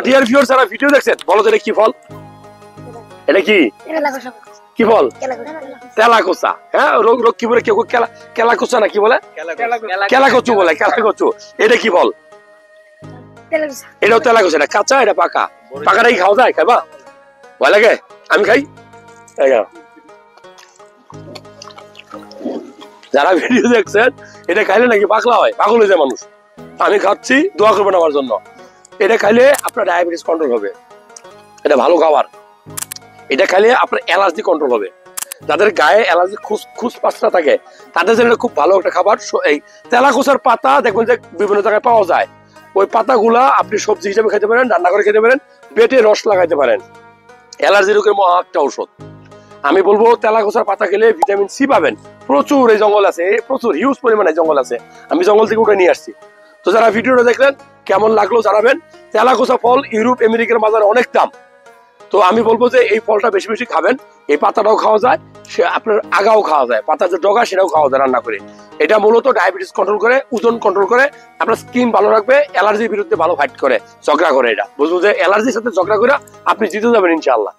Dear viewers, যারা video দেখছেন বলো তো এটা কি ফল? এটা কি কি ফল? তেলাকোচা। হ্যাঁ, রোগ কি বলে, কেউ কেলাকোচা না কি বলে, কেলাকচু বলে, কেলাকচু। এটা কি ফল? এটাও তেলাকোচা। এটা কাঁচা, এটা পাকা। পাকাটাই খাওয়া যায়? খাইবা? ভয় লাগে? আমি খাই। যারা ভিডিও দেখছেন এটা খাইলে নাকি পাগলা হয়, পাগল হয়ে যায় মানুষ। আমি খাচ্ছি, দোয়া করবেন আমার জন্য। এটা খাইলে আপনার ডায়াবেটিস কন্ট্রোল হবে। এটা ভালো খাবার। এটা খাইলে আপনার অ্যালার্জি কন্ট্রোল হবে। যাদের গায়ে অ্যালার্জি খুসপাসটা থাকে তাদের জন্য খুব ভালো একটা খাবার। এই তেলাকোচার পাতা দেখবেন যে বিভিন্ন জায়গায় পাওয়া যায়। ওই পাতাগুলা আপনি সবজি হিসেবে খেতে পারেন, রান্না করে খেতে পারেন, পেটে রস লাগাইতে পারেন। অ্যালার্জি রোগের মহা একটা ঔষধ। আমি বলবো তেলাকোচার পাতা খেলে ভিটামিন সি পাবেন প্রচুর। এই জঙ্গল আছে, প্রচুর হিউজ পরিমাণে জঙ্গল আছে। আমি জঙ্গল থেকে উঠে নিয়ে আসছি। তো যারা ভিডিওটা দেখলেন কেমন লাগলো জানাবেন। তেলাকোচা ফল ইউরোপ আমেরিকার বাজারে অনেক দাম। তো আমি বলবো যে এই ফলটা বেশি বেশি খাবেন। এই পাতাটাও খাওয়া যায়, সে আপনার আগাও খাওয়া যায়, পাতার যে ডগা সেটাও খাওয়া যায় রান্না করে। এটা মূলত ডায়াবেটিস কন্ট্রোল করে, ওজন কন্ট্রোল করে, আপনার স্কিন ভালো রাখবে, অ্যালার্জির বিরুদ্ধে ভালো ফাইট করে, ঝগড়া করে। এটা বুঝবো যে অ্যালার্জির সাথে ঝগড়া করে আপনি জিতে যাবেন ইনশাআল্লাহ।